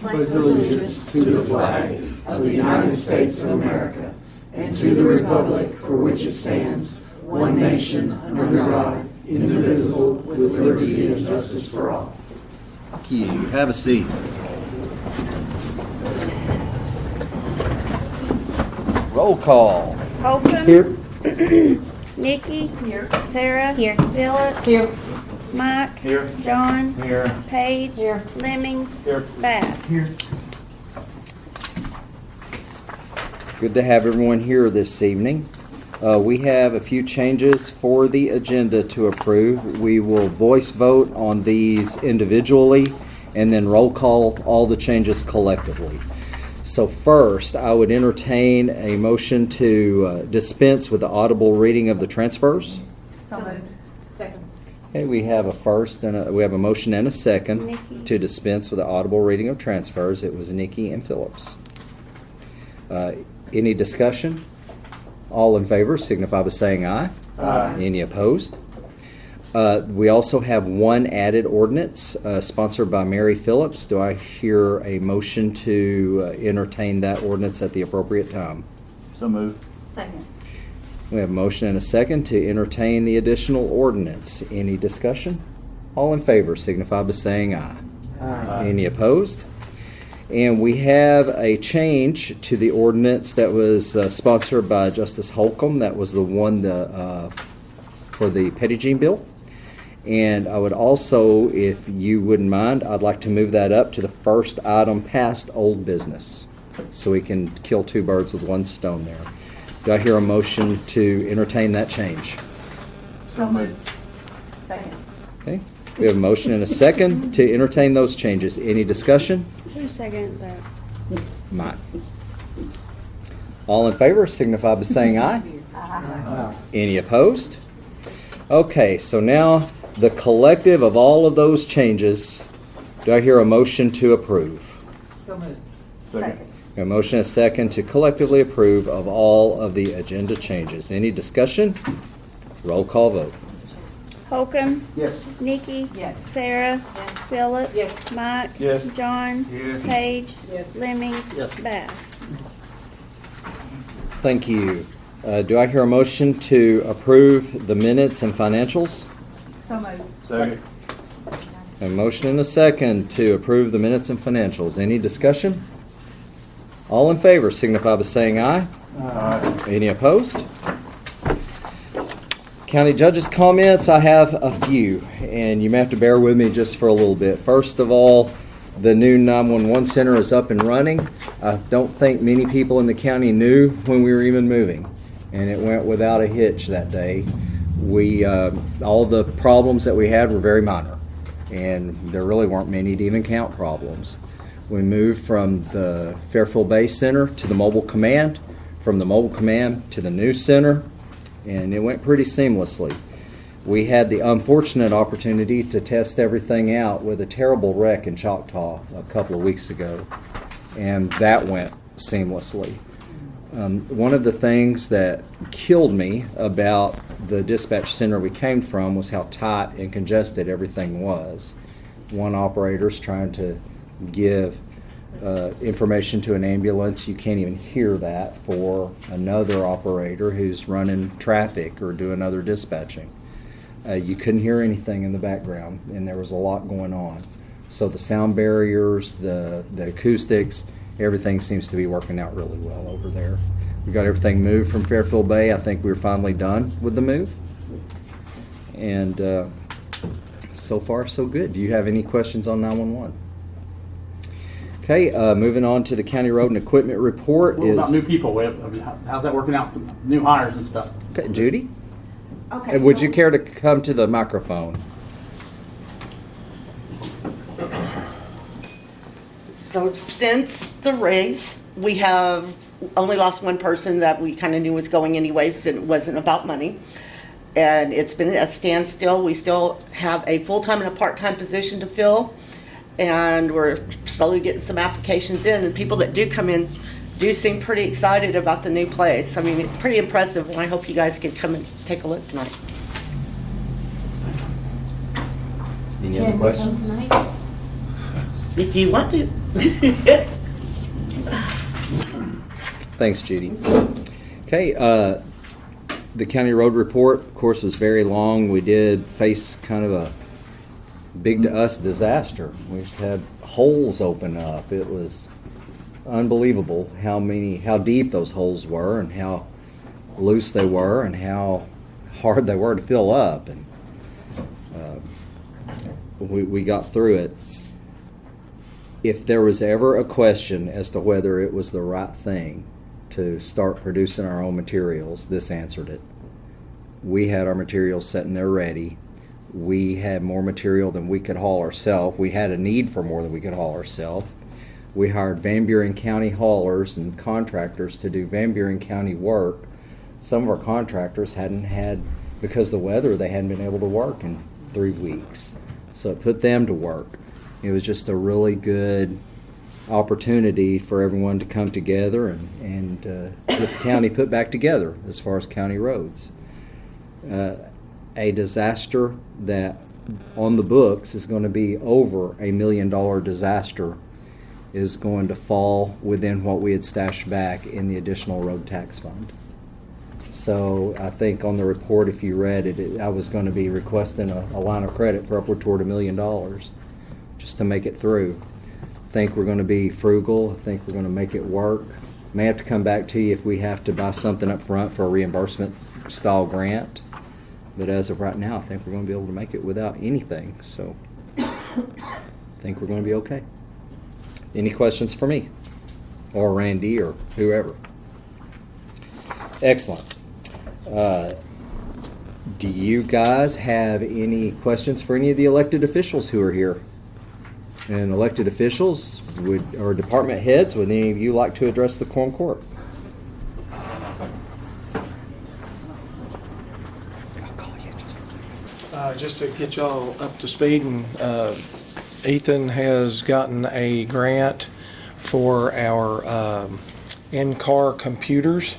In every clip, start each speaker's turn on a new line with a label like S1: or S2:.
S1: pledge allegiance to the flag of the United States of America and to the republic for which it stands, one nation, under God, indivisible, with liberty and justice for all.
S2: Thank you. Have a seat. Roll call.
S3: Holcomb.
S1: Here.
S3: Nikki.
S4: Here.
S3: Sarah.
S4: Here.
S3: Phillips.
S4: Here.
S3: Mike.
S5: Here.
S3: John.
S5: Here.
S3: Paige.
S4: Here.
S3: Lemmings.
S5: Here.
S3: Bass.
S1: Here.
S2: Good to have everyone here this evening. We have a few changes for the agenda to approve. We will voice vote on these individually and then roll call all the changes collectively. So first, I would entertain a motion to dispense with the audible reading of the transfers.
S4: So moved. Second.
S2: Okay, we have a first and we have a motion and a second
S3: Nikki.
S2: to dispense with the audible reading of transfers. It was Nikki and Phillips. Any discussion? All in favor signify by saying aye.
S1: Aye.
S2: Any opposed? We also have one added ordinance sponsored by Mary Phillips. Do I hear a motion to entertain that ordinance at the appropriate time?
S5: So moved.
S4: Second.
S2: We have a motion and a second to entertain the additional ordinance. Any discussion? All in favor signify by saying aye.
S1: Aye.
S2: Any opposed? And we have a change to the ordinance that was sponsored by Justice Holcomb. That was the one for the Petit Jean bill. And I would also, if you wouldn't mind, I'd like to move that up to the first item past old business, so we can kill two birds with one stone there. Do I hear a motion to entertain that change?
S4: So moved. Second.
S2: Okay. We have a motion and a second to entertain those changes. Any discussion?
S3: Who seconded that?
S2: Mike. All in favor signify by saying aye.
S1: Aye.
S2: Any opposed? Okay, so now the collective of all of those changes, do I hear a motion to approve?
S4: So moved.
S5: Second.
S2: A motion and a second to collectively approve of all of the agenda changes. Any discussion? Roll call vote.
S3: Holcomb.
S1: Yes.
S3: Nikki.
S4: Yes.
S3: Sarah.
S4: Yes.
S3: Phillips.
S4: Yes.
S3: Mike.
S5: Yes.
S3: John.
S5: Yes.
S3: Paige.
S4: Yes.
S3: Lemmings.
S5: Yes.
S3: Bass.
S2: Thank you. Do I hear a motion to approve the minutes and financials?
S4: So moved.
S5: Second.
S2: A motion and a second to approve the minutes and financials. Any discussion? All in favor signify by saying aye.
S5: Aye.
S2: Any opposed? County judge's comments, I have a few, and you may have to bear with me just for a little bit. First of all, the new 911 center is up and running. I don't think many people in the county knew when we were even moving, and it went without a hitch that day. All the problems that we had were very minor, and there really weren't many to even count problems. We moved from the Fairfield Base Center to the mobile command, from the mobile command to the new center, and it went pretty seamlessly. We had the unfortunate opportunity to test everything out with a terrible wreck in Choctaw a couple of weeks ago, and that went seamlessly. One of the things that killed me about the dispatch center we came from was how tight and congested everything was. One operator's trying to give information to an ambulance. You can't even hear that for another operator who's running traffic or doing other dispatching. You couldn't hear anything in the background, and there was a lot going on. So the sound barriers, the acoustics, everything seems to be working out really well over there. We got everything moved from Fairfield Bay. I think we're finally done with the move. And so far, so good. Do you have any questions on 911? Okay, moving on to the county road and equipment report.
S6: What about new people? How's that working out? New hires and stuff.
S2: Okay, Judy?
S4: Okay.
S2: And would you care to come to the microphone?
S7: So since the race, we have only lost one person that we kind of knew was going anyways, and it wasn't about money. And it's been a standstill. We still have a full-time and a part-time position to fill. And we're slowly getting some applications in. And people that do come in do seem pretty excited about the new place. I mean, it's pretty impressive, and I hope you guys can come and take a look tonight.
S2: Any other questions?
S7: If you want to.
S2: Thanks, Judy. Okay, the county road report, of course, was very long. We did face kind of a big to us disaster. We just had holes open up. It was unbelievable how deep those holes were and how loose they were and how hard they were to fill up. And we got through it. If there was ever a question as to whether it was the right thing to start producing our own materials, this answered it. We had our materials sitting there ready. We had more material than we could haul ourselves. We had a need for more than we could haul ourselves. We hired Van Buren County haulers and contractors to do Van Buren County work. Some of our contractors hadn't had, because of the weather, they hadn't been able to work in 3 weeks. So it put them to work. It was just a really good opportunity for everyone to come together and get the county put back together as far as county roads. A disaster that on the books is going to be over $1 million disaster is going to fall within what we had stashed back in the additional road tax fund. So I think on the report, if you read it, I was going to be requesting a line of credit for upward toward $1 million just to make it through. I think we're going to be frugal. I think we're going to make it work. May have to come back to you if we have to buy something up front for a reimbursement style grant. But as of right now, I think we're going to be able to make it without anything. So I think we're going to be okay. Any questions for me or Randy or whoever? Excellent. Do you guys have any questions for any of the elected officials who are here? And elected officials or department heads, would any of you like to address the Quorum Court? I'll call you in just a second.
S8: Just to get y'all up to speed, and Ethan has gotten a grant for our in-car computers,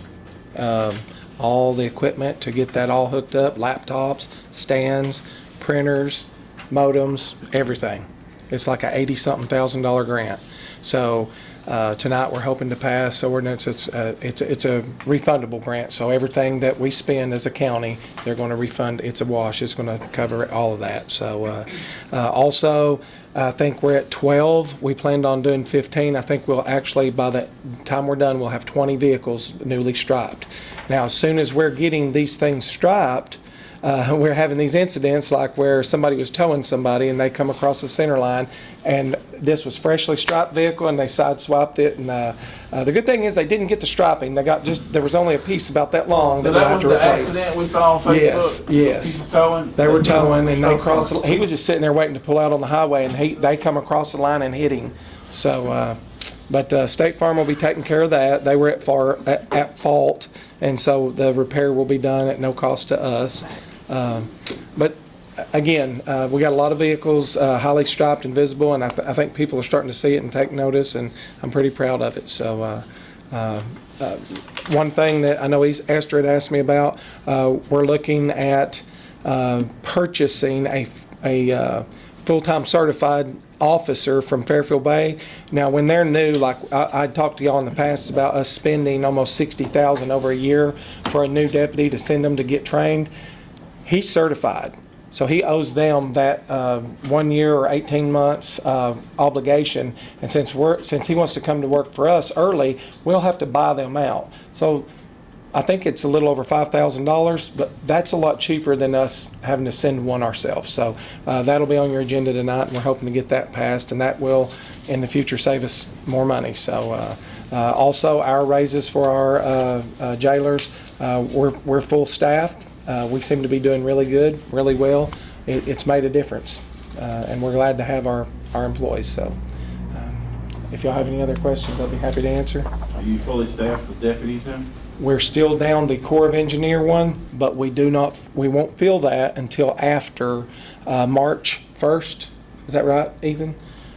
S8: all the equipment to get that all hooked up, laptops, stands, printers, modems, everything. It's like a $80-something thousand grant. So tonight we're hoping to pass ordinance. It's a refundable grant. So everything that we spend as a county, they're going to refund. It's a wash. It's going to cover all of that. So also, I think we're at 12. We planned on doing 15. I think we'll actually, by the time we're done, we'll have 20 vehicles newly striped. Now, as soon as we're getting these things striped, we're having these incidents like where somebody was towing somebody and they come across the center line, and this was freshly striped vehicle and they sideswiped it. And the good thing is they didn't get the striping. They got there was only a piece about that long
S5: So
S8: that we'll
S5: that
S8: have
S5: was
S8: to
S5: the
S8: replace.
S5: accident we saw on Facebook?
S8: Yes.
S5: People towing?
S8: They were towing and they crossed. He was just sitting there waiting to pull out on the highway, and they come across the line and hit him. So, but State Farm will be taking care of that. They were at fault, and so the repair will be done at no cost to us. But again, we got a lot of vehicles highly striped and visible, and I think people are starting to see it and take notice, and I'm pretty proud of it. So one thing that I know Esther had asked me about, we're looking at purchasing a full-time certified officer from Fairfield Bay. Now, when they're new, like I talked to y'all in the past about us spending almost $60,000 over a year for a new deputy to send them to get trained. He's certified, so he owes them that 1 year or 18 months obligation. And since he wants to come to work for us early, we'll have to buy them out. So I think it's a little over $5,000, but that's a lot cheaper than us having to send one ourselves. So that'll be on your agenda tonight, and we're hoping to get that passed, and that will in the future save us more money. So also our raises for our jailers, we're full staffed. We seem to be doing really good, really well. It's made a difference, and we're glad to have our employees. So if y'all have any other questions, I'll be happy to answer.
S5: Are you fully staffed with deputies now?
S8: We're still down the Corps of Engineer one, but we won't fill that until after March 1st. Is that right, Ethan?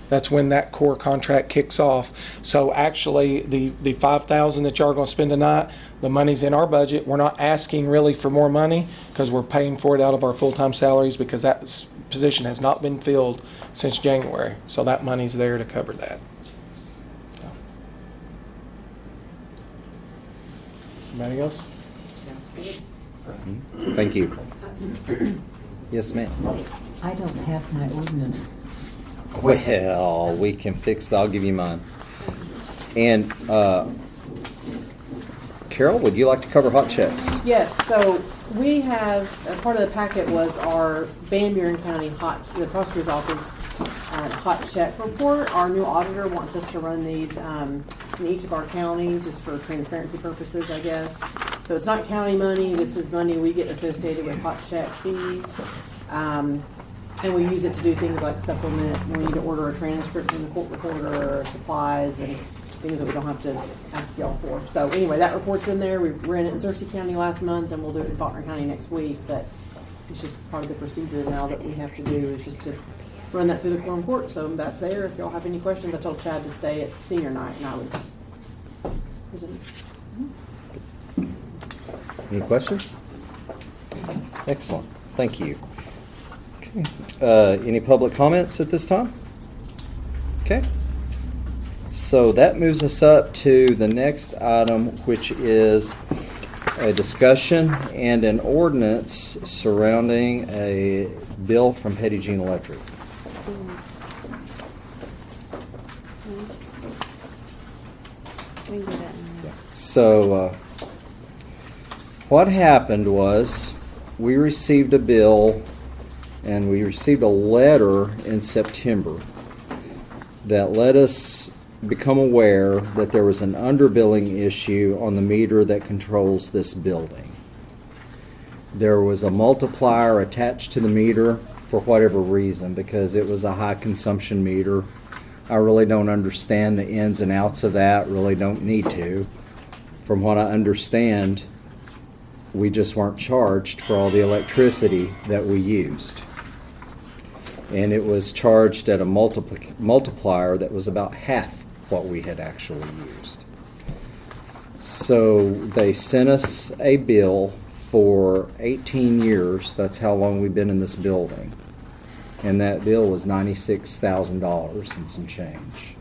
S8: That's when that Corps contract kicks off. So actually, the $5,000 that y'all are going to spend tonight, the money's in our budget. We're not asking really for more money because we're paying for it out of our full-time salaries, because that position has not been filled since January. So that money's there to cover that. Anybody else?
S2: Thank you. Yes, ma'am.
S9: I don't have my ordinance.
S2: Well, we can fix that. I'll give you mine. And Carol, would you like to cover hot checks?
S10: Yes, so we have, part of the packet was our Van Buren County the prosecutor's office hot check report. Our new auditor wants us to run these in each of our county, just for transparency purposes, I guess. So it's not county money, this is money we get associated with hot check fees. And we use it to do things like supplement, when we need to order a transcript from the court reporter, or supplies, and things that we don't have to ask y'all for. So anyway, that report's in there. We ran it in Searcy County last month, and we'll do it in Faulkner County next week. But it's just part of the procedure now that we have to do, is just to run that through the quorum court. So that's there. If y'all have any questions, I told Chad to stay at senior night, and I would just present.
S2: Any questions? Excellent. Thank you. Okay. Any public comments at this time? Okay. So that moves us up to the next item, which is a discussion and an ordinance surrounding a bill from Petit Jean Electric.
S3: We can do that in
S2: So what happened was we received a bill and we received a letter in September that let us become aware that there was an underbilling issue on the meter that controls this building. There was a multiplier attached to the meter for whatever reason, because it was a high consumption meter. I really don't understand the ins and outs of that, really don't need to. From what I understand, we just weren't charged for all the electricity that we used. And it was charged at a multiplier that was about half what we had actually used. So they sent us a bill for 18 years. That's how long we've been in this building. And that bill was $96,000 and some change.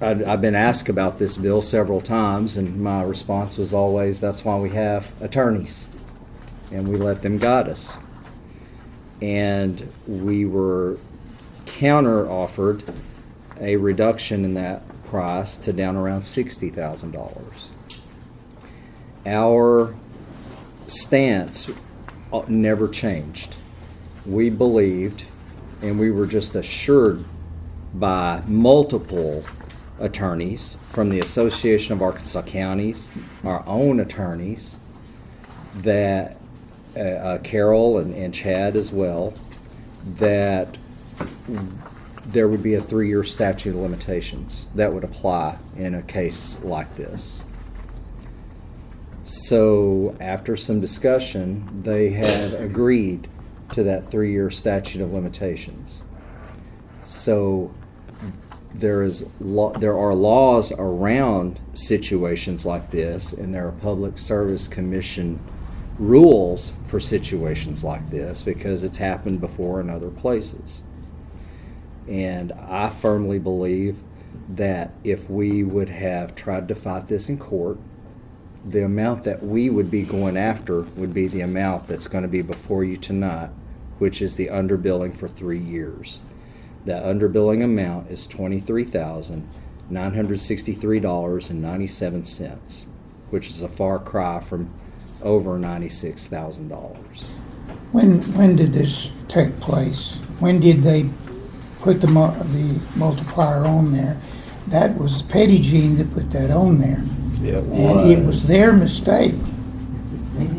S2: I've been asked about this bill several times, and my response was always, that's why we have attorneys, and we let them guide us. And we were counter-offered a reduction in that price to down around $60,000. Our stance never changed. We believed, and we were just assured by multiple attorneys from the Association of Arkansas Counties, our own attorneys, that Carol and Chad as well, that there would be a 3-year statute of limitations that would apply in a case like this. So after some discussion, they had agreed to that 3-year statute of limitations. So there are laws around situations like this, and there are Public Service Commission rules for situations like this, because it's happened before in other places. And I firmly believe that if we would have tried to fight this in court, the amount that we would be going after would be the amount that's going to be before you tonight, which is the underbilling for 3 years. That underbilling amount is $23,963.97, which is a far cry from over $96,000.
S1: When did this take place? When did they put the multiplier on there? That was Petit Jean that put that on there. And it was their mistake.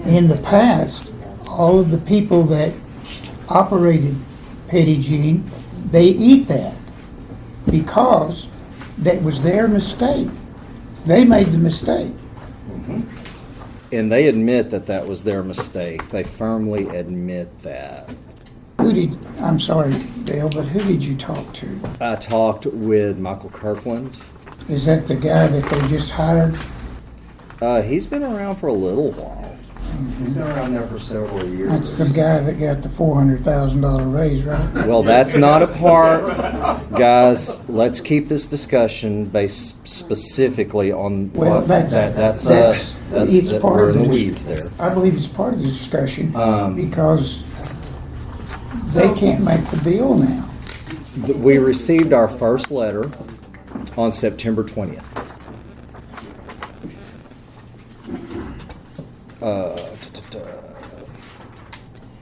S1: In the past, all of the people that operated Petit Jean, they eat that because that was their mistake. They made the mistake.
S2: Mm-hmm. And they admit that that was their mistake. They firmly admit that.
S1: I'm sorry, Dale, but who did you talk to?
S2: I talked with Michael Kirkland.
S1: Is that the guy that they just hired?
S2: He's been around for a little while. He's been around there for several years.
S1: That's the guy that got the $400,000 raise, right?
S2: Well, that's not a part, guys, let's keep this discussion based specifically on
S1: Well,
S2: what,
S1: it's
S2: that
S1: part
S2: we're
S1: of
S2: in the
S1: the
S2: weeds there.
S1: I believe it's part of the discussion
S2: Um,
S1: because they can't make the bill now.
S2: We received our first letter on September 20th.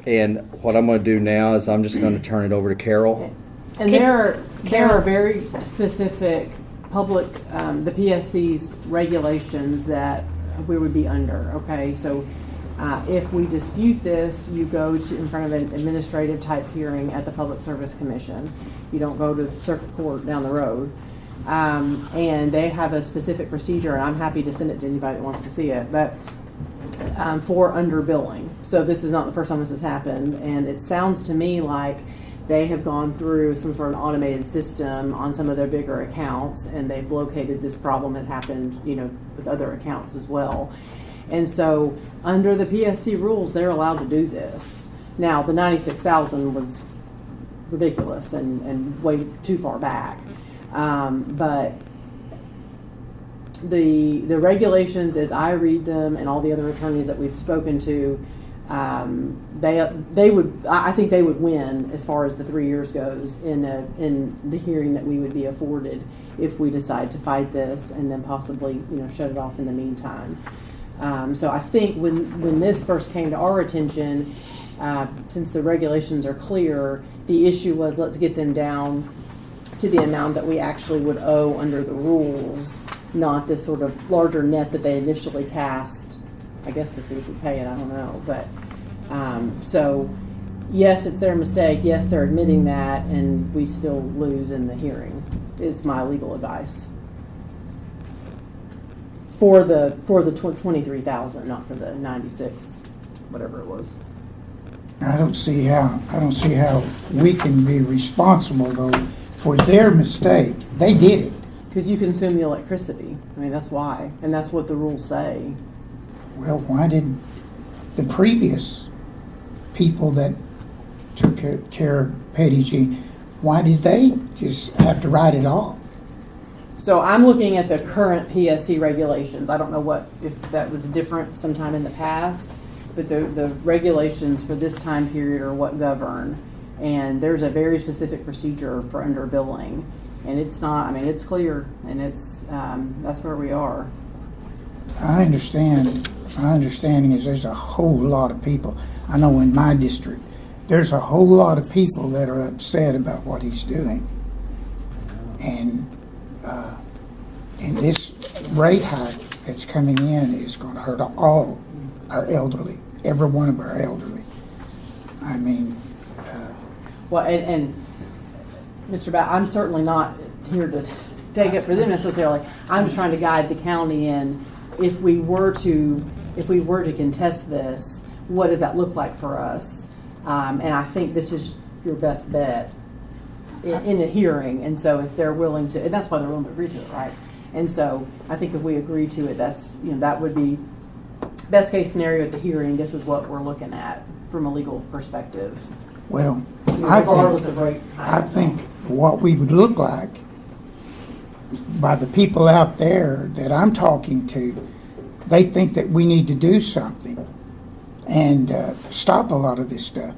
S2: And what I'm going to do now is I'm just going to turn it over to Carol.
S10: And there are very specific public, the PSC's regulations that we would be under, okay? So if we dispute this, you go in front of an administrative type hearing at the Public Service Commission. You don't go to circuit court down the road. And they have a specific procedure, and I'm happy to send it to anybody that wants to see it, but for underbilling. So this is not the first time this has happened, and it sounds to me like they have gone through some sort of automated system on some of their bigger accounts, and they've located this problem has happened, with other accounts as well. And so under the PSC rules, they're allowed to do this. Now, the 96,000 was ridiculous and way too far back. But the regulations, as I read them, and all the other attorneys that we've spoken to, I think they would win as far as the 3 years goes in the hearing that we would be afforded if we decide to fight this and then possibly shut it off in the meantime. So I think when this first came to our attention, since the regulations are clear, the issue was let's get them down to the amount that we actually would owe under the rules, not this sort of larger net that they initially cast, I guess, to see if we pay it, I don't know. But so yes, it's their mistake. Yes, they're admitting that, and we still lose in the hearing, is my legal advice. For the 23,000, not for the 96, whatever it was.
S1: I don't see how we can be responsible though for their mistake. They did it.
S10: Because you consume the electricity. I mean, that's why, and that's what the rules say.
S1: Well, why did the previous people that took care of Petit Jean, why did they just have to write it off?
S10: So I'm looking at the current PSC regulations. I don't know if that was different sometime in the past, but the regulations for this time period are what govern. And there's a very specific procedure for underbilling. And it's not, it's clear, and that's where we are.
S1: I understand. My understanding is there's a whole lot of people. I know in my district, there's a whole lot of people that are upset about what he's doing. And this rate hike that's coming in is going to hurt all our elderly, every one of our elderly.
S10: Well, and Mr. I'm certainly not here to take it for them necessarily. I'm just trying to guide the county in if we were to contest this, what does that look like for us? And I think this is your best bet in a hearing. And so if they're willing to, and that's why they're willing to agree to it, right? And so I think if we agree to it, that's, that would be best case scenario at the hearing. This is what we're looking at from a legal perspective.
S1: Well,
S10: Regardless of rate.
S1: I think what we would look like by the people out there that I'm talking to, they think that we need to do something and stop a lot of this stuff.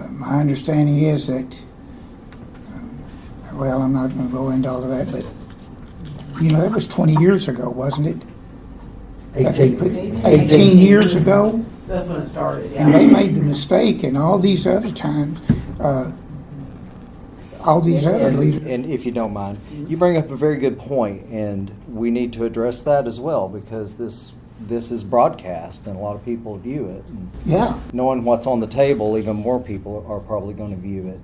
S1: My understanding is that, well, I'm not going to go into all of that, but that was 20 years ago, wasn't it? 18 years ago.
S10: That's when it started, yeah.
S1: And they made the mistake, and all these other times, all these other leaders.
S2: And if you don't mind, you bring up a very good point, and we need to address that as well, because this is broadcast, and a lot of people view it. And
S1: Yeah.
S2: knowing what's on the table, even more people are probably going to view it.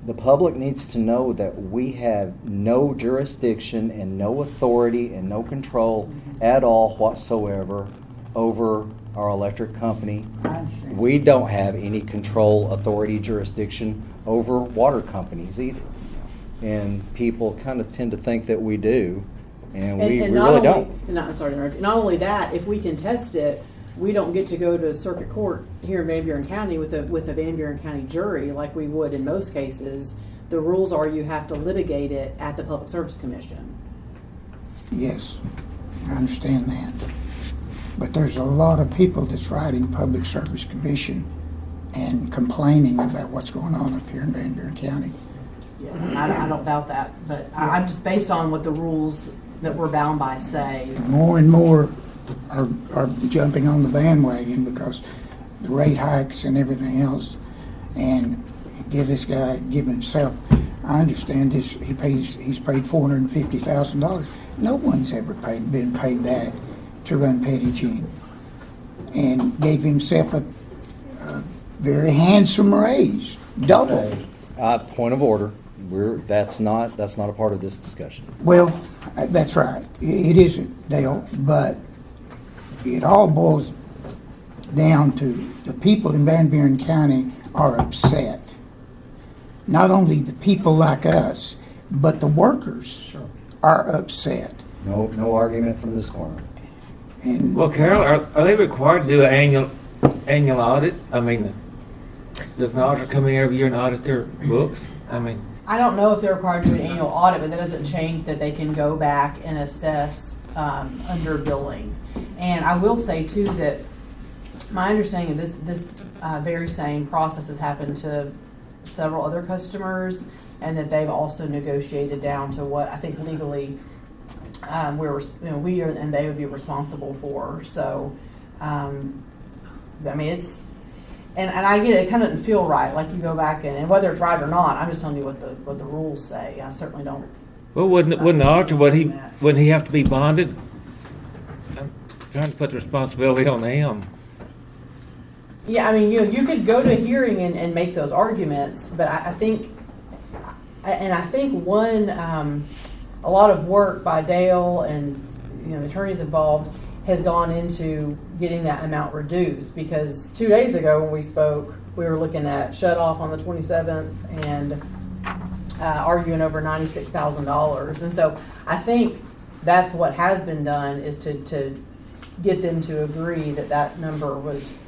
S2: The public needs to know that we have no jurisdiction and no authority and no control at all whatsoever over our electric company.
S1: I understand.
S2: We don't have any control, authority, jurisdiction over water companies either. And people kind of tend to think that we do, and we
S10: not
S2: really
S10: only,
S2: don't.
S10: Not only that, if we contest it, we don't get to go to circuit court here in Van Buren County with a Van Buren County jury like we would in most cases. The rules are you have to litigate it at the Public Service Commission.
S1: Yes, I understand that. But there's a lot of people that's writing Public Service Commission and complaining about what's going on up here in Van Buren County.
S10: Yeah, I don't doubt that, but I'm just based on what the rules that we're bound by say.
S1: More and more are jumping on the bandwagon because the rate hikes and everything else. And give himself, I understand this, he's paid $450,000. No one's ever been paid that to run Petit Jean. And gave himself a very handsome raise, double.
S2: Point of order. That's not a part of this discussion.
S1: Well, that's right. It isn't, Dale, but it all boils down to the people in Van Buren County are upset. Not only the people like us, but the workers are upset.
S2: No argument from this corner.
S1: And
S11: Well, Carol, are they required to do an annual audit? I mean, does an auditor come in every year and audit their books? I mean,
S10: I don't know if they're required to do an annual audit, but that doesn't change that they can go back and assess underbilling. And I will say too that my understanding of this very same process has happened to several other customers, and that they've also negotiated down to what I think legally we are and they would be responsible for. So, I mean, it's. And I get it. It kind of doesn't feel right. Like you go back and whether it's right or not, I'm just telling you what the rules say. I certainly don't.
S11: well, wouldn't the auditor wouldn't he have to be bonded? I'm trying to put the responsibility on them.
S10: Yeah, I mean, you could go to a hearing and make those arguments, but I think one a lot of work by Dale and the attorneys involved has gone into getting that amount reduced, because 2 days ago when we spoke, we were looking at shut off on the 27th and arguing over $96,000. And so I think that's what has been done, is to get them to agree that number was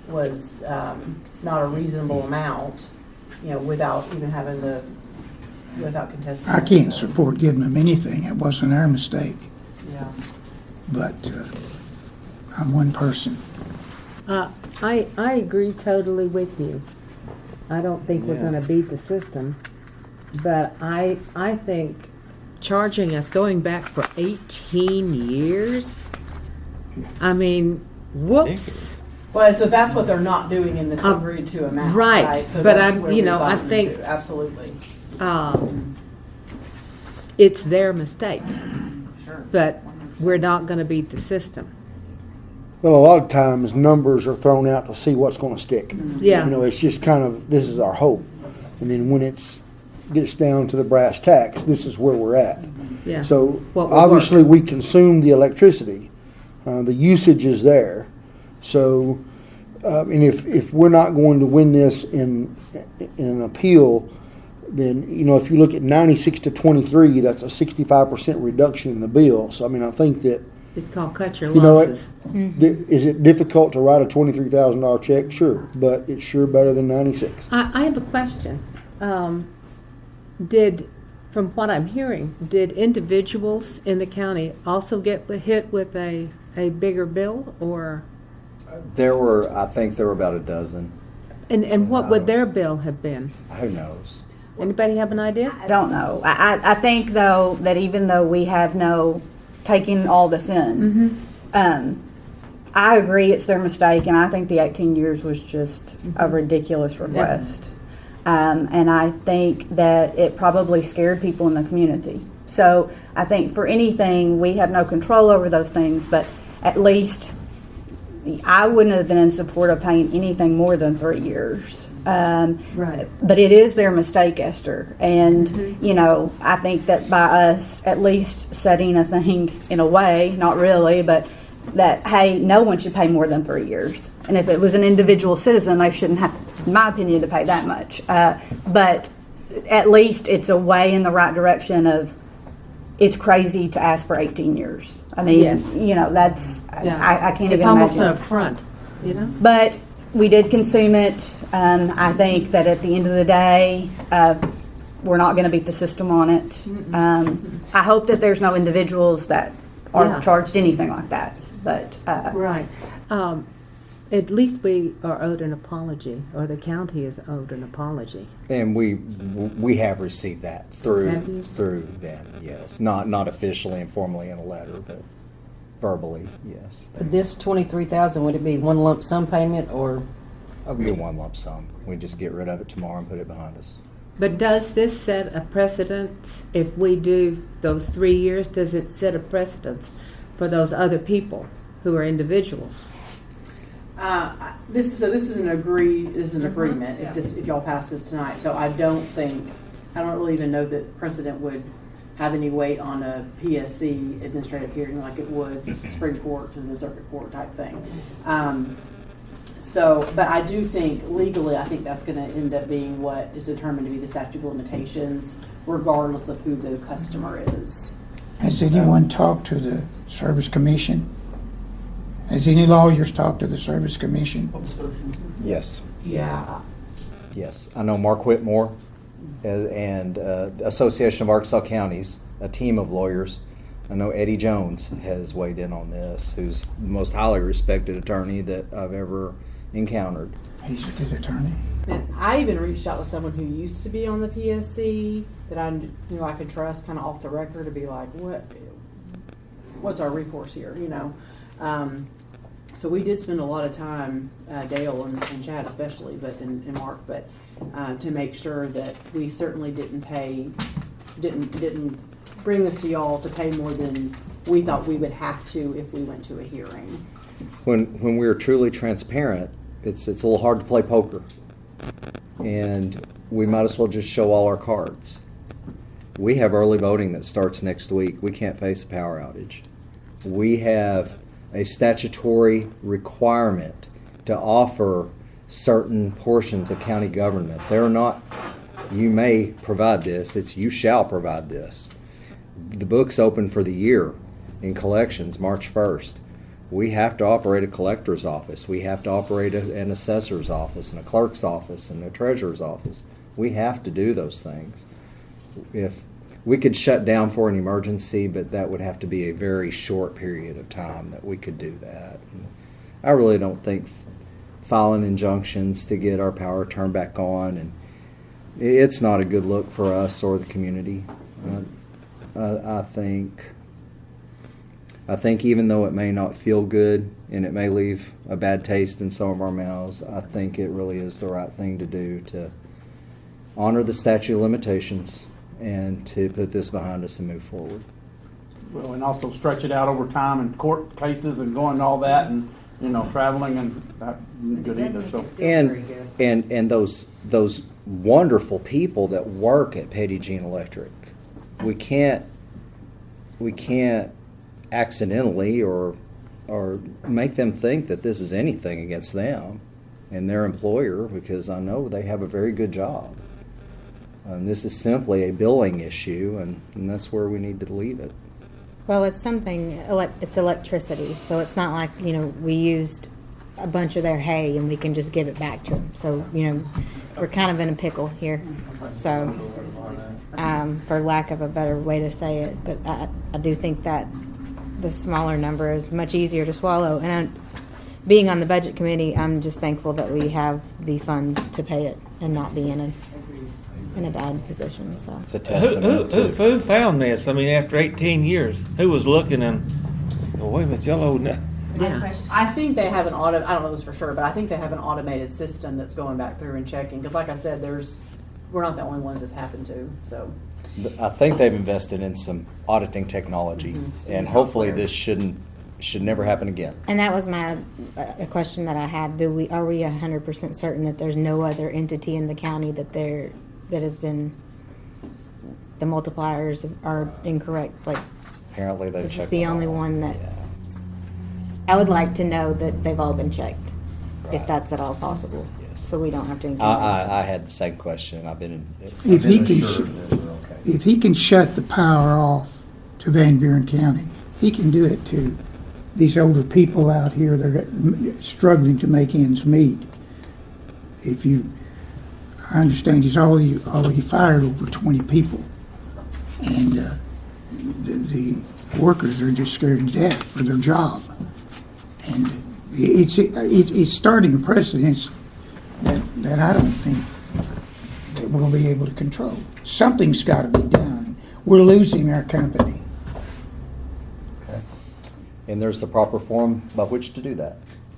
S10: not a reasonable amount, without even having without contesting.
S1: I can't support giving them anything. It wasn't our mistake.
S10: Yeah.
S1: But I'm one person.
S9: I agree totally with you. I don't think we're gonna beat the system, but I think charging us going back for 18 years, I mean, whoops.
S10: Well, and so that's what they're not doing in this agreed to amount.
S9: Right,
S10: So
S9: but
S10: that's where we've
S9: I
S10: gotten
S9: think
S10: to. Absolutely.
S9: It's their mistake,
S10: Sure.
S9: but we're not gonna beat the system.
S12: Well, a lot of times numbers are thrown out to see what's going to stick.
S9: Yeah.
S12: It's just kind of, this is our hope. And then when gets down to the brass tacks, this is where we're at.
S9: Yeah.
S12: So
S9: What will
S12: obviously we consume the electricity. The usage is there. So, and if we're not going to win this in an appeal, then, if you look at 96 to 23, that's a 65% reduction in the bill. So, I mean, I think that,
S9: It's called cut your
S12: you know what?
S9: losses.
S12: Is it difficult to write a $23,000 check? Sure, but it's sure better than 96.
S9: I have a question. From what I'm hearing, did individuals in the county also get hit with a bigger bill, or?
S2: I think there were about a dozen.
S9: And what would their bill have been?
S2: Who knows?
S9: Anybody have an idea?
S4: I don't know. I think, though, that even though we have taking all this in, I agree it's their mistake, and I think the 18 years was just a ridiculous request. And I think that it probably scared people in the community. So I think for anything, we have no control over those things, but at least I wouldn't have been in support of paying anything more than 3 years.
S9: Right.
S4: But it is their mistake, Esther. And, I think that by us at least setting a thing in a way, not really, but that, hey, no one should pay more than 3 years. And if it was an individual citizen, they shouldn't have, in my opinion, to pay that much. But at least it's a way in the right direction of it's crazy to ask for 18 years. I mean,
S9: Yes.
S4: you know, that's,
S9: Yeah.
S4: I can't
S9: It's
S4: even
S9: almost an
S4: imagine.
S9: affront, you know?
S4: But we did consume it. I think that at the end of the day, we're not going to beat the system on it. I hope that there's no individuals that are
S9: Yeah.
S4: charged anything like that. But
S9: Right. At least we are owed an apology, or the county is owed an apology.
S2: And we have received that
S9: Have you?
S2: through them, yes. Not officially and formally in a letter, but verbally, yes.
S1: This 23,000, would it be one lump sum payment or?
S2: We get one lump sum. We just get rid of it tomorrow and put it behind us.
S9: But does this set a precedence if we do those 3 years? Does it set a precedence for those other people who are individuals?
S10: This is an agreement if y'all pass this tonight. So I don't really even know that precedent would have any weight on a PSC administrative hearing like it would Supreme Court to the circuit court type thing. But I do think legally, I think that's going to end up being what is determined to be the statute of limitations, regardless of who the customer is.
S13: Has anyone talked to the Service Commission? Has any lawyers talked to the Service Commission?
S2: Yes,
S10: Yeah.
S2: yes. I know Mark Whitmore and Association of Arkansas Counties, a team of lawyers. I know Eddie Jones has weighed in on this, who's the most highly respected attorney that I've ever encountered.
S13: He's a good attorney.
S10: And I even reached out to someone who used to be on the PSC that I could trust, kind of off the record, to be like, what's our recourse here, you know? So we did spend a lot of time, Dale and Chad especially, and Mark, but to make sure that we certainly didn't bring this to y'all to pay more than we thought we would have to if we went to a hearing.
S2: When we're truly transparent, it's a little hard to play poker, and we might as well just show all our cards. We have early voting that starts next week. We can't face a power outage. We have a statutory requirement to offer certain portions of county government. They're not, you may provide this, it's you shall provide this. The book's open for the year in collections, March 1st. We have to operate a collector's office. We have to operate an assessor's office and a clerk's office and a treasurer's office. We have to do those things. If we could shut down for an emergency, but that would have to be a very short period of time that we could do that. And I really don't think filing injunctions to get our power turned back on, and it's not a good look for us or the community. I think even though it may not feel good and it may leave a bad taste in some of our mouths, I think it really is the right thing to do to honor the statute of limitations and to put this behind us and move forward.
S6: Well, and also stretch it out over time and court cases and going and all that and, you know, traveling and that isn't good either, so.
S2: And those wonderful people that work at Petit Jean Electric, we can't accidentally or make them think that this is anything against them and their employer, because I know they have a very good job. And this is simply a billing issue, and that's where we need to leave it.
S3: Well, it's something, it's electricity, so it's not like, we used a bunch of their hay and we can just give it back to them. So, we're kind of in a pickle here. So, for lack of a better way to say it, but I do think that the smaller number is much easier to swallow. And being on the budget committee, I'm just thankful that we have the funds to pay it and not be in a bad position. So
S2: It's a testament to
S11: Who found this? I mean, after 18 years, who was looking and, oh, wait a minute, y'all old now.
S9: Yeah.
S10: I think they have I don't know this for sure, but I think they have an automated system that's going back through and checking. Because like I said, we're not the only ones it's happened to. So
S2: I think they've invested in some auditing technology, and hopefully this should never happen again.
S3: And that was a question that I had. Are we 100% certain that there's no other entity in the county that has been, the multipliers are incorrect? Like,
S2: Apparently they've
S3: this is
S2: checked
S3: the
S2: them
S3: only
S2: all.
S3: one that,
S2: Yeah.
S3: I would like to know that they've all been checked, if that's at all possible,
S2: Yes.
S3: so we don't have to.
S2: I had the same question. I've been
S13: If he can,
S2: assured that we're okay.
S13: if he can shut the power off to Van Buren County. He can do it to these older people out here that are struggling to make ends meet. I understand he's already fired over 20 people, and the workers are just scared to death for their job, and it's starting a precedent that I don't think that we'll be able to control. Something's got to be done. We're losing our company.
S2: Okay. And there's the proper form by which to do that.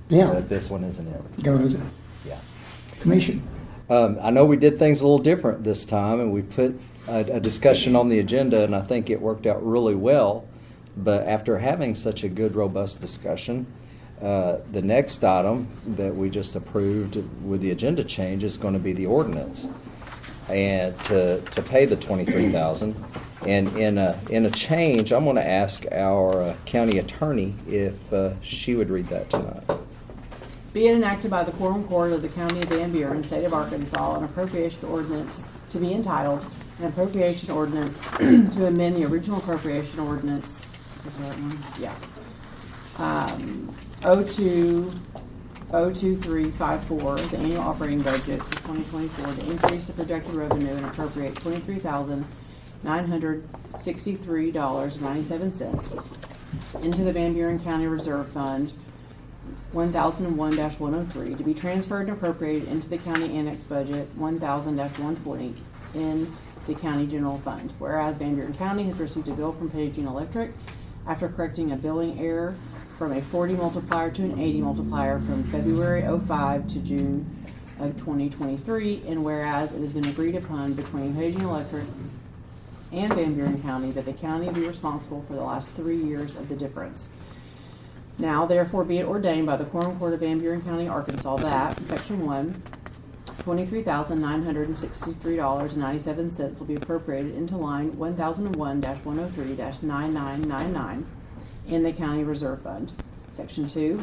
S13: Yeah.
S2: But this one isn't it.
S13: Go to the
S2: Yeah.
S13: commission.
S2: I know we did things a little different this time, and we put a discussion on the agenda, and I think it worked out really well. But after having such a good, robust discussion, the next item that we just approved with the agenda change is going to be the ordinance, and to pay the $23,000. And in a change, I'm going to ask our county attorney if she would read that tonight.
S10: Be it enacted by the Quorum Court of the County of Van Buren, State of Arkansas, an appropriation ordinance to be entitled, an appropriation ordinance to amend the original appropriation ordinance. Is this the right one? Yeah. 02354, the annual operating budget for 2024, to increase the projected revenue and appropriate $23,963.97 into the Van Buren County Reserve Fund 1001-103, to be transferred and appropriated into the county annex budget 1000-120 in the county general fund. Whereas Van Buren County has received a bill from Petit Jean Electric after correcting a billing error from a 40 multiplier to an 80 multiplier from February 05 to June of 2023, and whereas it has been agreed upon between Petit Jean Electric and Van Buren County that the county be responsible for the last 3 years of the difference. Now, therefore, be it ordained by the Quorum Court of Van Buren County, Arkansas, that Section 1, $23,963.97 will be appropriated into line 1001-103-9999 in the County Reserve Fund. Section 2,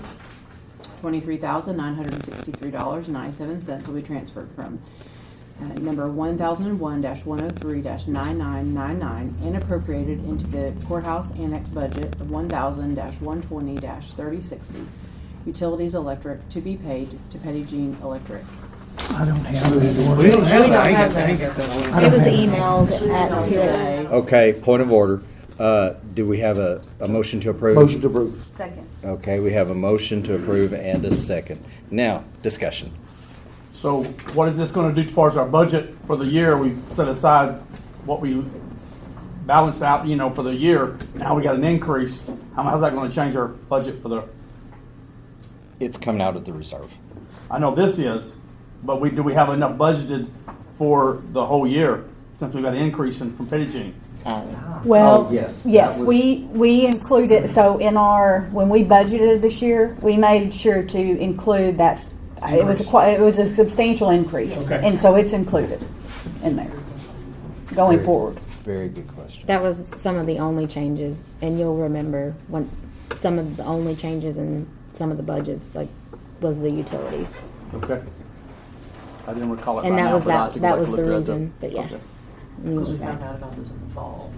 S10: $23,963.97 will be transferred from number 1001-103-9999 and appropriated into the Courthouse Annex budget of 1000-120-3060. Utilities electric to be paid to Petit Jean Electric.
S13: I don't have that order.
S11: We don't have that. I ain't got
S13: I
S3: It
S13: don't
S3: was
S13: have it.
S3: emailed at
S10: Today.
S2: Okay, point of order. Do we have a motion to approve?
S12: Motion to approve.
S4: Second.
S2: Okay, we have a motion to approve and a second. Now, discussion.
S6: So what is this gonna do as far as our budget for the year? We set aside what we balanced out, for the year. Now we got an increase. How's that gonna change our budget for the,
S2: It's coming out of the reserve.
S6: I know this is, but do we have enough budgeted for the whole year since we got an increase from Petit Jean?
S4: Well,
S2: Oh, yes,
S4: yes,
S2: that was-
S4: we included, so when we budgeted this year, we made sure to include that. It was a substantial increase.
S6: Okay.
S4: And so it's included in there going forward.
S2: Very good question.
S3: That was some of the only changes, and you'll remember when some of the only changes in some of the budgets, was the utilities.
S6: Okay. I didn't recall it
S3: And
S6: right
S3: that
S6: now,
S3: was
S6: but I'll
S3: that.
S6: have to go
S3: That
S6: back
S3: was
S6: and
S3: the
S6: look at that.
S3: reason. But yeah,
S6: Okay.
S1: Because we found out about this in the fall.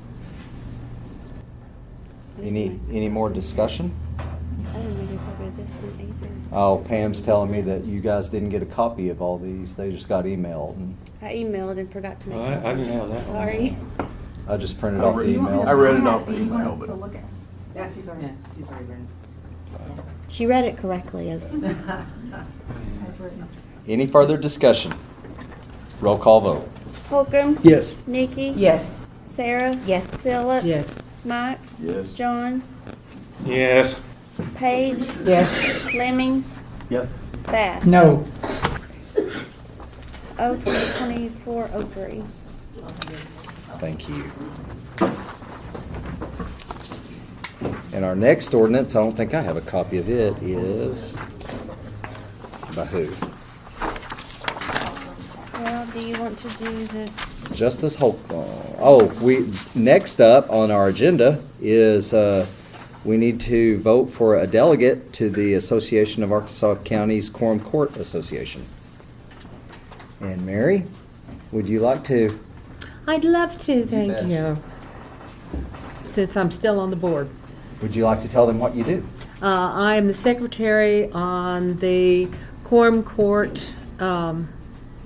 S2: Any more discussion? Oh, Pam's telling me that you guys didn't get a copy of all these. They just got emailed. And
S14: I emailed and forgot to make
S11: I didn't have that one.
S14: Sorry.
S2: I just printed off the email.
S5: I read it off the email, but.
S1: Yeah, she's already ready.
S3: she read it correctly as
S2: Any further discussion? Roll call vote.
S14: Holcomb.
S12: Yes.
S14: Nikki.
S4: Yes.
S14: Sarah.
S3: Yes.
S14: Phillips.
S9: Yes.
S14: Mike.
S5: Yes.
S14: John.
S11: Yes.
S14: Paige.
S4: Yes.
S14: Lemmings.
S6: Yes.
S14: Bass.
S13: No,
S14: 2024-03.
S2: Thank you. And our next ordinance, I don't think I have a copy of it, is by who?
S14: Well, do you want to do this?
S2: Justice Holt. Next up on our agenda is we need to vote for a delegate to the Association of Arkansas Counties Quorum Court Association. And Mary, would you like to?
S9: I'd love to, thank
S2: bet.
S9: you. since I'm still on the board.
S2: Would you like to tell them what you do?
S9: I am the secretary on the Quorum Court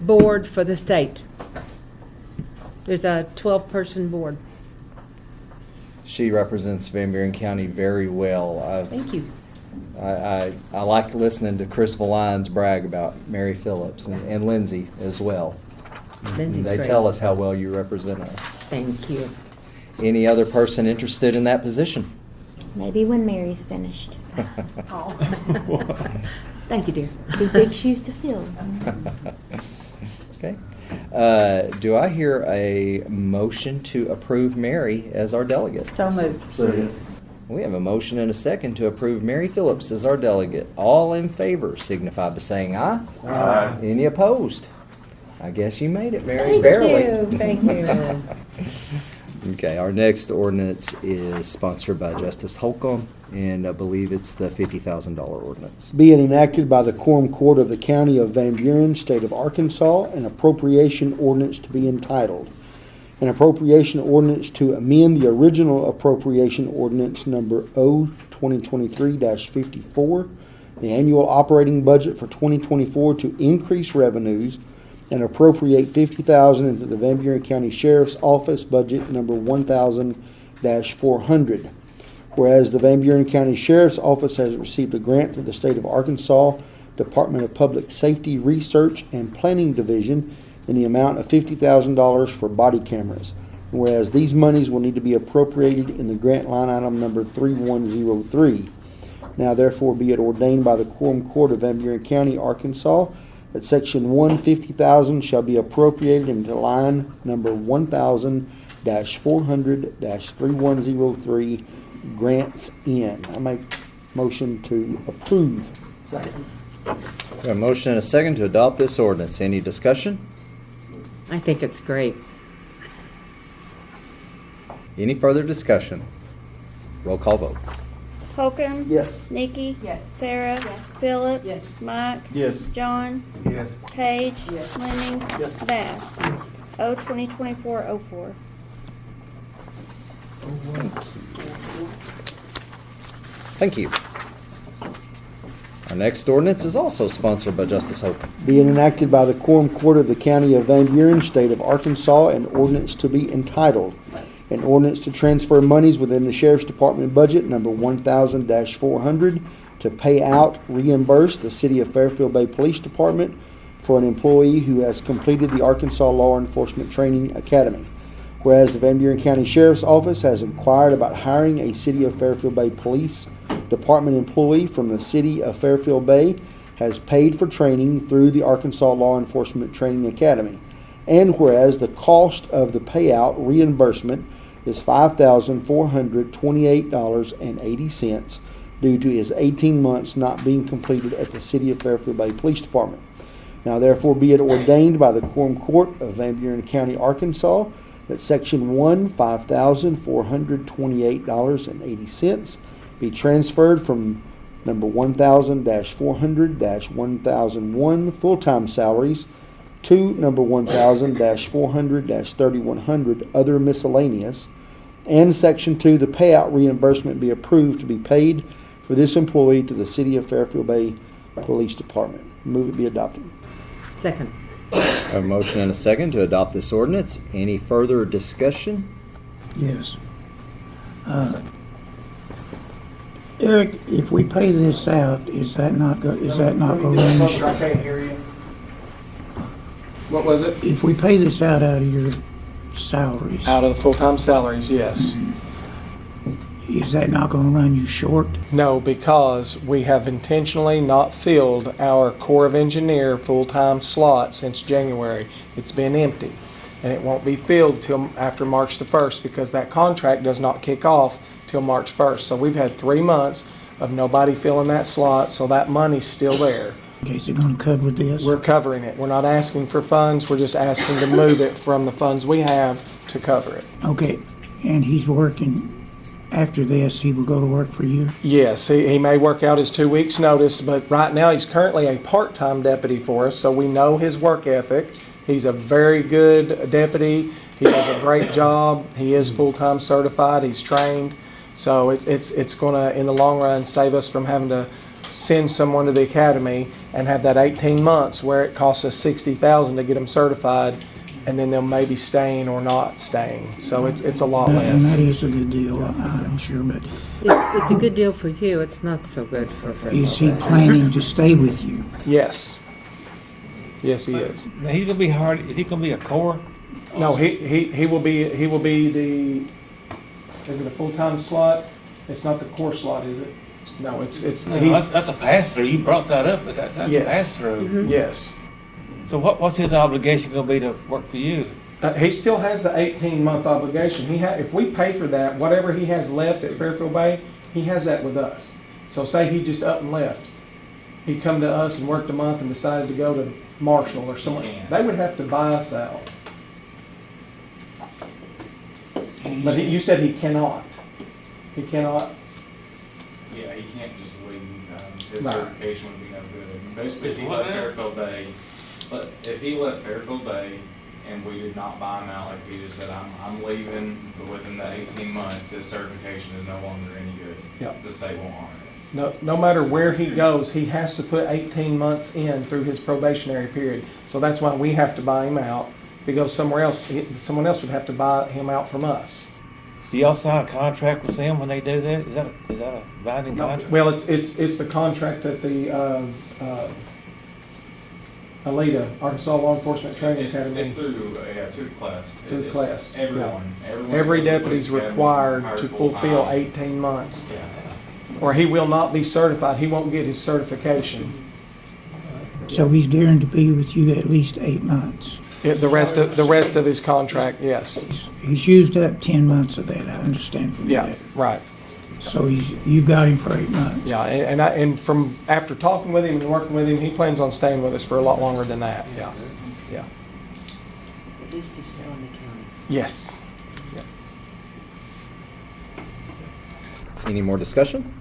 S9: board for the state. There's a 12-person board.
S2: She represents Van Buren County very well.
S9: Thank you.
S2: I like listening to Chris Valines brag about Mary Phillips and Lindsay as well.
S9: Lindsay's
S2: They
S9: great.
S2: tell us how well you represent us.
S9: Thank you.
S2: Any other person interested in that position?
S3: Maybe when Mary's finished.
S9: Thank you, dear.
S3: Be big shoes to fill.
S2: Okay. Do I hear a motion to approve Mary as our delegate?
S4: So moved.
S2: We have a motion and a second to approve Mary Phillips as our delegate. All in favor signify by saying aye.
S5: Aye.
S2: Any opposed? I guess you made it, Mary.
S9: Thank
S2: Barely.
S9: you. Thank you.
S2: Okay, our next ordinance is sponsored by Justice Holcomb, and I believe it's the $50,000 ordinance.
S12: Be it enacted by the Quorum Court of the County of Van Buren, State of Arkansas, an appropriation ordinance to be entitled, an appropriation ordinance to amend the original appropriation ordinance number O-2023-54, the annual operating budget for 2024 to increase revenues and appropriate $50,000 into the Van Buren County Sheriff's Office budget number 1000-400. Whereas the Van Buren County Sheriff's Office has received a grant through the State of Arkansas Department of Public Safety Research and Planning Division in the amount of $50,000 for body cameras. And whereas these monies will need to be appropriated in the grant line item number 3103. Now therefore be it ordained by the Quorum Court of Van Buren County, Arkansas, that Section 150,000 shall be appropriated into line number 1000-400-3103 grants in. I make motion to approve.
S2: We have a motion and a second to adopt this ordinance. Any discussion?
S9: I think it's great.
S2: Any further discussion? Roll call vote.
S14: Holcomb.
S12: Yes.
S14: Nikki.
S10: Yes.
S14: Sarah. Phillips.
S10: Yes.
S14: Mike.
S5: Yes.
S14: John.
S11: Yes.
S14: Paige.
S10: Yes.
S14: Lemmings. Bass. O 2024-04.
S2: Thank you. Our next ordinance is also sponsored by Justice Holcomb.
S12: Being enacted by the Quorum Court of the County of Van Buren, State of Arkansas, an ordinance to be entitled, an ordinance to transfer monies within the Sheriff's Department budget number 1000-400 to pay out, reimburse the City of Fairfield Bay Police Department for an employee who has completed the Arkansas Law Enforcement Training Academy. Whereas the Van Buren County Sheriff's Office has inquired about hiring a City of Fairfield Bay Police Department employee from the City of Fairfield Bay, has paid for training through the Arkansas Law Enforcement Training Academy. And whereas the cost of the payout reimbursement is $5,428.80 due to his 18 months not being completed at the City of Fairfield Bay Police Department. Now therefore be it ordained by the Quorum Court of Van Buren County, Arkansas, that Section 1, $5,428.80 be transferred from number 1000-400-1001 full-time salaries to number 1000-400-3100 other miscellaneous, and Section 2, the payout reimbursement be approved to be paid for this employee to the City of Fairfield Bay Police Department. Move it be adopted.
S9: Second.
S2: I have a motion and a second to adopt this ordinance. Any further discussion?
S13: Yes. Eric, if we pay this out, is that not going to run the
S6: I can't hear you. What was it?
S13: If we pay this out of your salaries,
S8: Out of the full-time salaries, yes.
S13: is that not going to run you short?
S8: No, because we have intentionally not filled our Corps of Engineer full-time slot since January. It's been empty, and it won't be filled till after March the 1st because that contract does not kick off till March 1st. So we've had 3 months of nobody filling that slot, so that money's still there.
S13: Okay, is it going to cover this?
S8: We're covering it. We're not asking for funds, we're just asking to move it from the funds we have to cover it.
S13: Okay, and he's working, after this, he will go to work for you?
S8: Yes, he may work out his 2 weeks' notice, but right now he's currently a part-time deputy for us, so we know his work ethic. He's a very good deputy. He does a great job. He is full-time certified. He's trained. So it's going to, in the long run, save us from having to send someone to the academy and have that 18 months where it costs us $60,000 to get them certified, and then they'll maybe staying or not staying. So it's a lot
S13: And that
S8: less.
S13: is a good deal, I'm sure, but
S9: It's a good deal for you, it's not so good for
S13: is he planning to stay with you?
S8: Yes. Yes, he is.
S11: Now, he's gonna be hard, is he gonna be a core?
S8: No, he will be the, is it a full-time slot? It's not the core slot, is it? No, it's,
S11: No,
S8: he's,
S11: that's a pass-through, you brought that up, but that's a
S8: Yes.
S11: pass-through.
S8: yes.
S11: So what's his obligation gonna be to work for you?
S8: He still has the 18-month obligation. If we pay for that, whatever he has left at Fairfield Bay, he has that with us. So say he just up and left. He'd come to us and worked a month and decided to go to Marshall or somewhere. They would have to buy us out. But you said he cannot. He cannot.
S5: Yeah, he can't just leave. His
S8: Right.
S5: certification would be no good. Basically, if he
S11: What
S5: left
S11: now?
S5: Fairfield Bay, if he left Fairfield Bay and we did not buy him out, like he just said, I'm leaving, but within that 18 months, his certification is no longer any good.
S8: Yep.
S5: The state won't honor it.
S8: No matter where he goes, he has to put 18 months in through his probationary period. So that's why we have to buy him out. If he goes somewhere else, someone else would have to buy him out from us.
S11: Do y'all sign a contract with them when they do that? Is that a binding
S8: No,
S11: contract?
S8: well, it's the contract that the ALETA, Arkansas Law Enforcement Training Academy.
S5: It's through class.
S8: Through
S5: It's
S8: class,
S5: Everyone.
S8: Every
S5: goes to
S8: deputy's
S5: police academy,
S8: required
S5: hired
S8: to
S5: full-time.
S8: fulfill 18 months,
S5: Yeah.
S8: or he will not be certified. He won't get his certification.
S13: So he's guaranteed to be with you at least 8 months.
S8: The rest of his contract, yes.
S13: He's used up 10 months of that, I understand from
S8: Yeah,
S13: that.
S8: right.
S13: So you got him for 8 months.
S8: Yeah, and from after talking with him and working with him, he plans on staying with us for a lot longer than that. Yeah, yeah.
S1: At least he's still in the county.
S8: Yes.
S2: Any more discussion?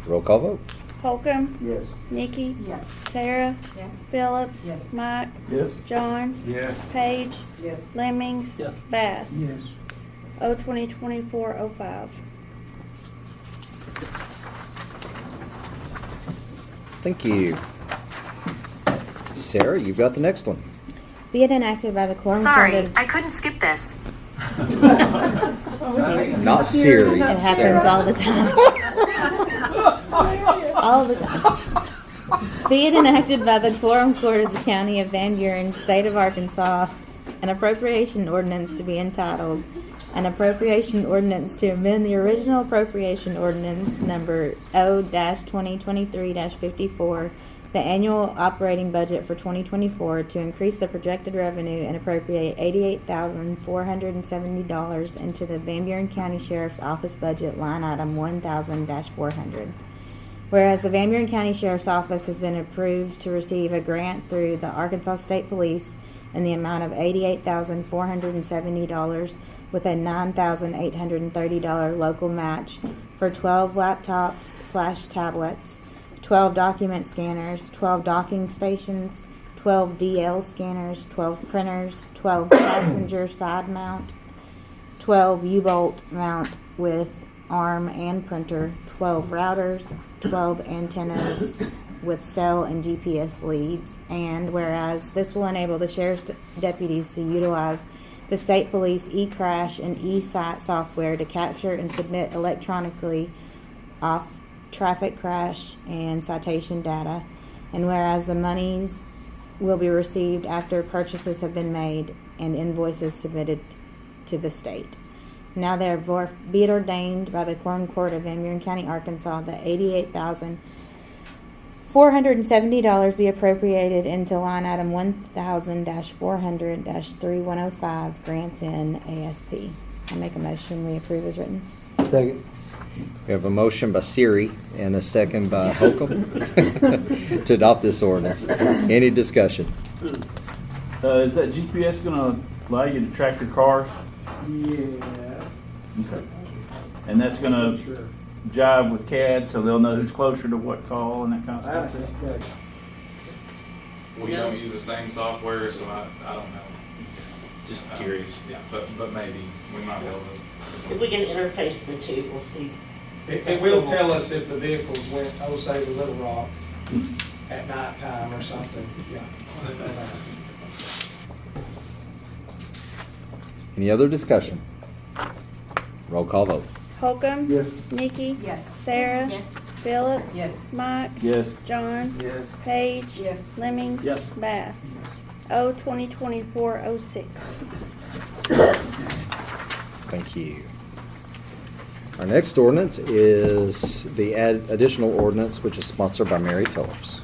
S2: Roll call vote.
S14: Holcomb,
S12: Yes.
S14: Nikki,
S10: Yes.
S14: Sarah,
S3: Yes.
S14: Phillips,
S10: Yes.
S14: Mike,
S6: Yes.
S14: John,
S11: Yes.
S14: Page,
S10: Yes.
S14: Lemmings,
S6: Yes.
S14: Bass.
S13: Yes.
S14: O 2024-05.
S2: Thank you. Sarah, you've got the next one.
S3: Be it enacted by the Quorum
S15: Sorry,
S3: Court of-
S15: I couldn't skip this.
S2: Not Siri.
S3: It happens all the time. All the time. Be it enacted by the Quorum Court of the County of Van Buren, State of Arkansas, an appropriation ordinance to be entitled, an appropriation ordinance to amend the original appropriation ordinance number O-2023-54, the annual operating budget for 2024 to increase the projected revenue and appropriate $88,470 into the Van Buren County Sheriff's Office budget line item 1000-400. Whereas the Van Buren County Sheriff's Office has been approved to receive a grant through the Arkansas State Police in the amount of $88,470 with a $9,830 local match for 12 laptops/tablets, 12 document scanners, 12 docking stations, 12 DL scanners, 12 printers, 12 passenger side mount, 12 U-bolt mount with arm and printer, 12 routers, 12 antennas with cell and GPS leads, and whereas this will enable the sheriff's deputies to utilize the state police eCrash and eSight software to capture and submit electronically off traffic crash and citation data, and whereas the monies will be received after purchases have been made and invoices submitted to the state. Now therefore be it ordained by the Quorum Court of Van Buren County, Arkansas, that $88,470 be appropriated into line item 1000-400-3105 grants in ASP. I make a motion we approve as written.
S12: Second.
S2: We have a motion by Siri and a second by Holcomb to adopt this ordinance. Any discussion?
S5: Is that GPS gonna allow you to track your cars?
S8: Yes.
S5: Okay. And that's gonna jive with CAD, so they'll know who's closer to what call and that kind of stuff?
S16: We don't use the same software, so I don't know.
S11: Just curious, yeah.
S5: But maybe, we might be able to.
S7: If we can interface the two, we'll see.
S8: It will tell us if the vehicles went, say, to Little Rock at nighttime or something, yeah.
S2: Any other discussion? Roll call vote.
S14: Holcomb.
S12: Yes.
S14: Nikki.
S4: Yes.
S14: Sarah.
S3: Yes.
S14: Phillips.
S10: Yes.
S14: Mike.
S11: Yes.
S14: John.
S11: Yes.
S14: Paige.
S10: Yes.
S14: Lemmings.
S6: Yes.
S14: Bass. O 2024-06.
S2: Thank you. Our next ordinance is the additional ordinance, which is sponsored by Mary Phillips.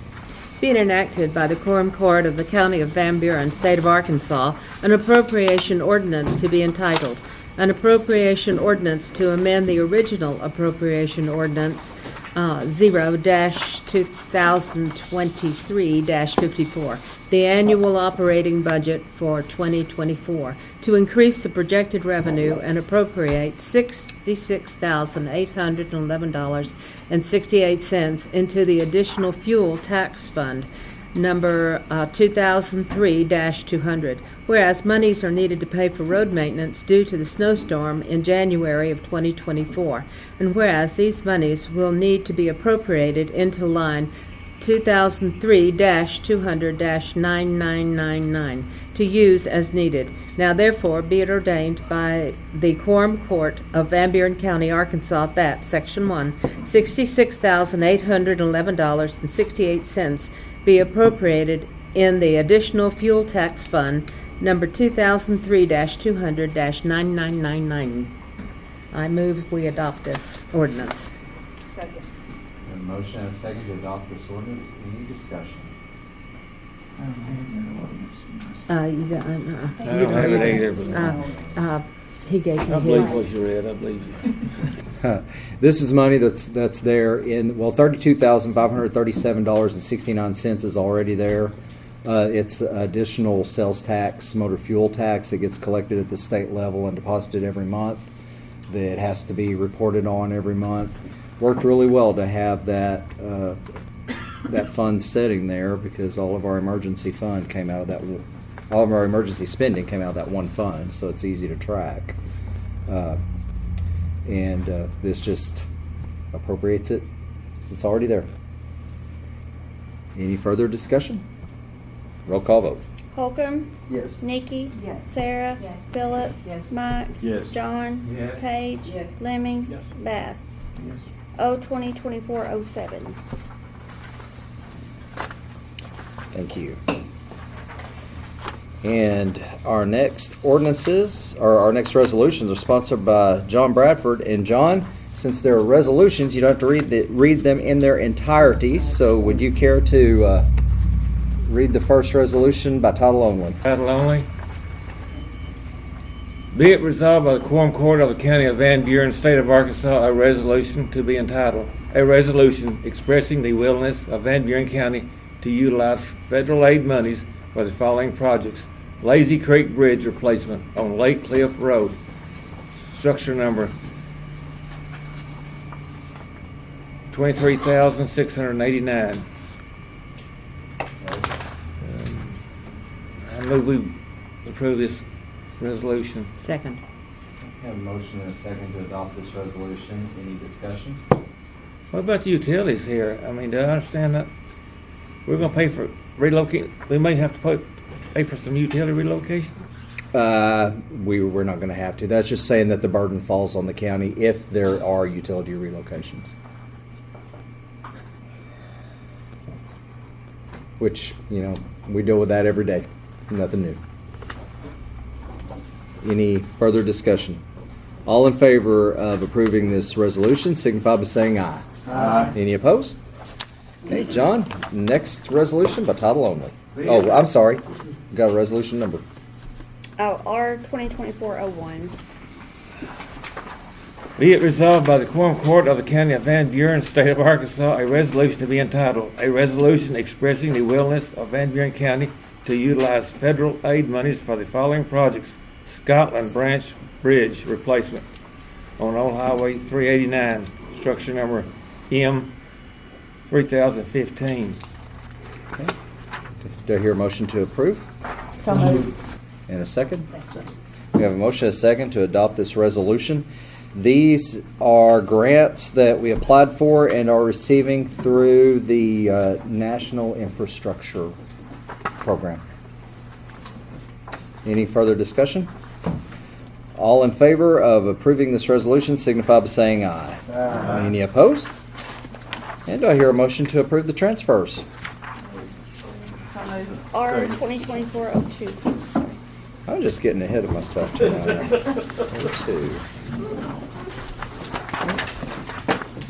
S9: Being enacted by the Quorum Court of the County of Van Buren, State of Arkansas, an appropriation ordinance to be entitled, an appropriation ordinance to amend the original appropriation ordinance 0-2023-54, the annual operating budget for 2024, to increase the projected revenue and appropriate $66,811.68 into the additional fuel tax fund, number 2003-200. Whereas monies are needed to pay for road maintenance due to the snowstorm in January of 2024, and whereas these monies will need to be appropriated into line 2003-200-9999 to use as needed. Now therefore be it ordained by the Quorum Court of Van Buren County, Arkansas, that Section 1, $66,811.68 be appropriated in the additional fuel tax fund, number 2003-200-9999. I move we adopt this ordinance.
S4: Second.
S2: A motion and a second to adopt this ordinance. Any discussion?
S13: I don't have that ordinance.
S9: You don't,
S11: I don't have it either, but
S9: he gave me
S11: I believe
S9: his.
S11: what you read, I believe you.
S2: This is money that's there in, well, $32,537.69 is already there. It's additional sales tax, motor fuel tax that gets collected at the state level and deposited every month. That has to be reported on every month. Worked really well to have that that fund sitting there because all of our emergency fund came out of that. All of our emergency spending came out of that one fund, so it's easy to track. And this just appropriates it. It's already there. Any further discussion? Roll call vote.
S14: Holcomb.
S12: Yes.
S14: Nikki.
S4: Yes.
S14: Sarah.
S3: Yes.
S14: Phillips.
S10: Yes.
S14: Mike.
S11: Yes.
S14: John.
S11: Yes.
S14: Paige.
S10: Yes.
S14: Lemmings.
S6: Yes.
S14: Bass.
S13: Yes.
S14: O 2024-07.
S2: Thank you. And our next ordinances, or our next resolutions, are sponsored by John Bradford. And John, since they're resolutions, you don't have to read them in their entirety. So would you care to read the first resolution by title only?
S11: Title only. Be it resolved by the Quorum Court of the County of Van Buren, State of Arkansas, a resolution to be entitled, a resolution expressing the willingness of Van Buren County to utilize federal aid monies for the following projects: Lazy Creek Bridge replacement on Lake Cliff Road, structure number 23,689. I move we approve this resolution.
S9: Second.
S2: I have a motion and a second to adopt this resolution. Any discussion?
S11: What about the utilities here? I mean, do I understand that we're gonna pay for relocate? We may have to pay for some utility relocation.
S2: We're not going to have to. That's just saying that the burden falls on the county if there are utility relocations. Which, we deal with that every day. Nothing new. Any further discussion? All in favor of approving this resolution signify by saying aye.
S12: Aye.
S2: Any opposed? Okay, John, next resolution by title only. Oh, I'm sorry. Got a resolution number.
S14: Oh, R 2024-01.
S11: Be it resolved by the Quorum Court of the County of Van Buren, State of Arkansas, a resolution to be entitled, a resolution expressing the willingness of Van Buren County to utilize federal aid monies for the following projects: Scotland Branch Bridge replacement on Old Highway 389, structure number M 3015.
S2: Do I hear a motion to approve?
S4: So moved.
S2: And a second? We have a motion and a second to adopt this resolution. These are grants that we applied for and are receiving through the National Infrastructure Program. Any further discussion? All in favor of approving this resolution signify by saying aye. Aye. Any opposed? And do I hear a motion to approve the transfers?
S14: R 2024-02.
S2: I'm just getting ahead of myself tonight. Two.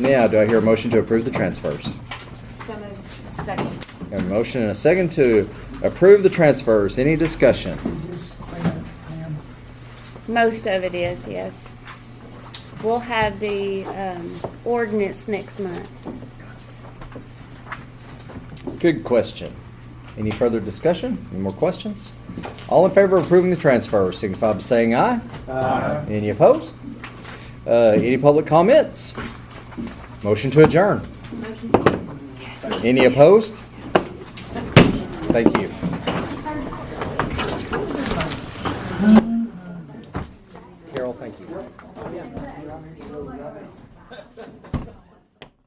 S2: Now, do I hear a motion to approve the transfers?
S3: Second.
S2: A motion and a second to approve the transfers. Any discussion?
S14: Most of it is, yes. We'll have the ordinance next month.
S2: Good question. Any further discussion? Any more questions? All in favor of approving the transfers signify by saying aye. Aye. Any opposed? Any public comments? Motion to adjourn. Any opposed? Thank you. Carol, thank you.